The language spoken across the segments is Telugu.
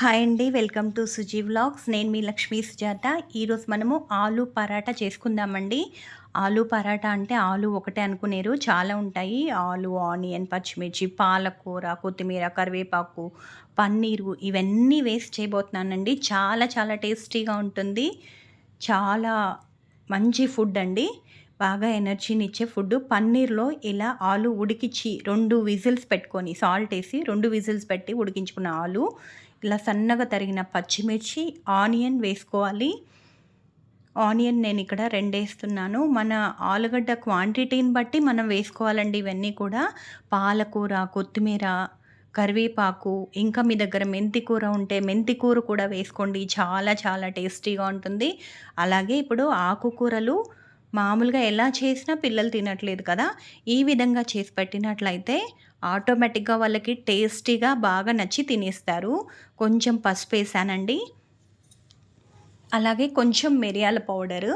హాయ్ అండి. Welcome to Suji vlogs. నేను మీ లక్ష్మీ సుజాత. ఈరోజు మనము ఆలు పరాటా చేసుకుందామండి. ఆలు పరాటా అంటే ఆలు ఒకటే అనుకునేరు, చాలా ఉంటాయి. ఆలు, ఆనియన్, పచ్చిమిర్చి, పాలకూర, కొత్తిమీర, కరివేపాకు, పన్నీరు ఇవన్నీ వేసి చేయబోతున్నానండి. చాలా చాలా టేస్టీగా ఉంటుంది. చాలా మంచి ఫుడ్ అండి. బాగా ఎనర్జీనిచ్చే ఫుడ్డు. పన్నీర్‌లో ఇలా ఆలు ఉడికిచ్చి 2 విజిల్స్ పెట్టుకొని సాల్ట్ ఏసి 2 విజిల్స్ పెట్టి ఉడికించుకున్న ఆలు, ఇలా సన్నగా తరిగిన పచ్చిమిర్చి, ఆనియన్ వేసుకోవాలి. ఆనియన్ నేనిక్కడ 2 ఏస్తున్నాను. మన ఆలుగడ్డ క్వాంటిటీని బట్టి మనం వేసుకోవాలండి ఇవన్నీ కూడా. పాలకూర, కొత్తిమీర, కరివేపాకు, ఇంకా మీ దగ్గర మెంతి కూర ఉంటే మెంతి కూర కూడా వేసుకోండి. చాలా చాలా టేస్టీగా ఉంటుంది. అలాగే ఇప్పుడు ఆకుకూరలు మామూలుగా ఎలా చేసినా పిల్లలు తినట్లేదు కదా! ఈ విధంగా చేసి పెట్టినట్లయితే ఆటోమేటిక్‌గా వాళ్ళకి టేస్టీగా బాగా నచ్చి తినేస్తారు. కొంచెం పసుపేసానండి. అలాగే కొంచెం మిరియాల పౌడరు,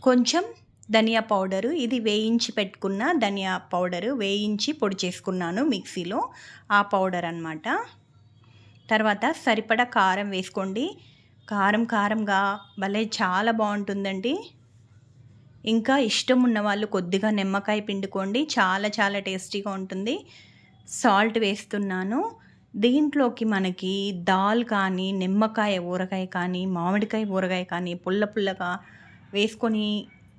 కొంచెం ధనియా పౌడరు. ఇది వేయించి పెట్టుకున్న ధనియా పౌడరు. వేయించి పొడి చేసుకున్నాను మిక్సీలో. ఆ పౌడర్ అనమాట. తర్వాత సరిపడా కారం వేసుకోండి. కారం కారంగా భలే చాలా బావుంటుందండి. ఇంకా ఇష్టం ఉన్నవాళ్ళు కొద్దిగా నిమ్మకాయ పిండుకోండి. చాలా చాలా టేస్టీగా ఉంటుంది. సాల్ట్ వేస్తున్నాను. దీంట్లోకి మనకి దాల్ కానీ, నిమ్మకాయ ఊరగాయ కానీ, మామిడికాయ ఊరగాయ కానీ పుల్ల పుల్లగా వేసుకొని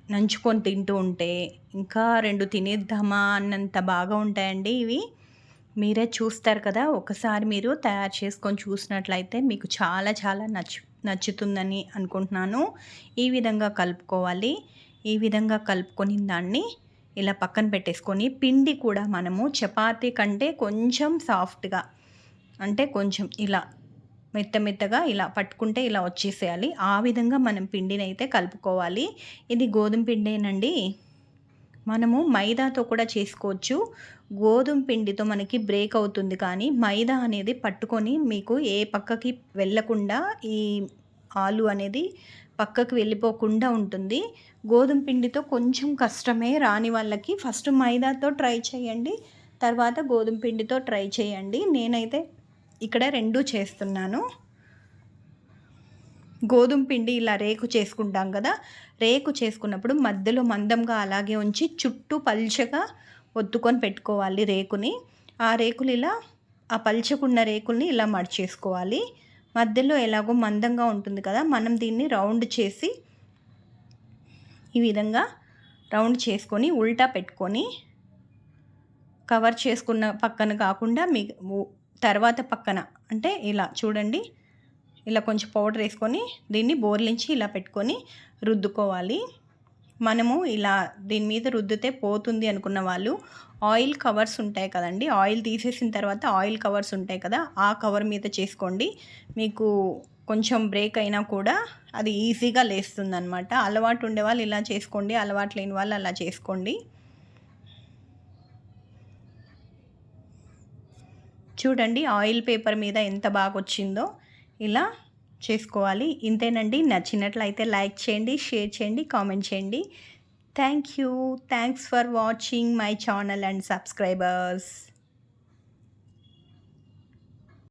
నంచుకొని తింటూ ఉంటే ఇంకా 2 తినేద్దామా అన్నంత బాగా ఉంటాయండి ఇవి. మీరే చూస్తారు కదా! ఒకసారి మీరు తయారు చేసుకొని చూసినట్లయితే మీకు చాలా చాలా నచ్చుతుందని అనుకుంటున్నాను. ఈ విధంగా కలుపుకోవాలి. ఈ విధంగా కలుపుకొని దాన్ని ఇలా పక్కన పెట్టేసుకొని, పిండి కూడా మనము చపాతీ కంటే కొంచెం సాఫ్ట్‌గా, అంటే కొంచెం ఇలా మెత్తగా ఇలా పట్టుకుంటే ఇలా వచ్చేసేయాలి. ఆ విధంగా మనం పిండినైతే కలుపుకోవాలి. ఇది గోధుమ పిండేనండి. మనము మైదాతో కూడా చేసుకోవచ్చు. గోధుమ పిండితో మనకి బ్రేక్ అవుతుంది కానీ, మైదా అనేది పట్టుకొని మీకు ఏ పక్కకి వెళ్ళకుండా ఈ ఆలు అనేది పక్కకు వెళ్ళిపోకుండా ఉంటుంది. గోధుమ పిండితో కొంచెం కష్టమే రాని వాళ్ళకి. ఫస్ట్ మైదాతో ట్రై చేయండి. తర్వాత గోధుమ పిండితో ట్రై చేయండి. నేనైతే ఇక్కడ 2 చేస్తున్నాను. గోధుమ పిండి ఇలా రేకు చేసుకుంటాం కదా! రేకు చేసుకున్నప్పుడు మధ్యలో మందంగా అలాగే ఉంచి చుట్టూ పల్చగా ఒత్తుకొని పెట్టుకోవాలి రేకుని. ఆ రేకులు ఇలా ఆ పల్చకున్న రేకుల్ని ఇలా మడిచేసుకోవాలి. మధ్యలో ఎలాగో మందంగా ఉంటుంది కదా! మనం దీన్ని రౌండ్ చేసి ఈ విధంగా రౌండ్ చేసుకొని ఉల్టా పెట్టుకొని, కవర్ చేసుకున్న పక్కన కాకుండా తర్వాత పక్కన అంటే ఇలా చూడండి. ఇలా కొంచెం పౌడర్ వేసుకొని దీన్ని బోర్లించి ఇలా పెట్టుకొని రుద్దుకోవాలి. మనము ఇలా దీని మీద రుద్దితే పోతుంది అనుకున్న వాళ్ళు ఆయిల్ కవర్స్ ఉంటాయి కదండీ! ఆయిల్ తీసేసిన తర్వాత ఆయిల్ కవర్స్ ఉంటాయి కదా! ఆ కవర్ మీద చేసుకోండి. మీకు కొంచెం బ్రేక్ అయినా కూడా అది ఈజీగా లేస్తుందనమాట. అలవాటు ఉండేవాళ్ళు ఇలా చేసుకోండి. అలవాటు లేని వాళ్ళు అలా చేసుకోండి. చూడండి ఆయిల్ పేపర్ మీద ఎంత బాగొచ్చిందో. ఇలా చేసుకోవాలి. ఇంతేనండి. నచ్చినట్లయితే లైక్ చేయండి, షేర్ చేయండి, కామెంట్ చేయండి. Thank you. Thanks for watching my channel and subscribers.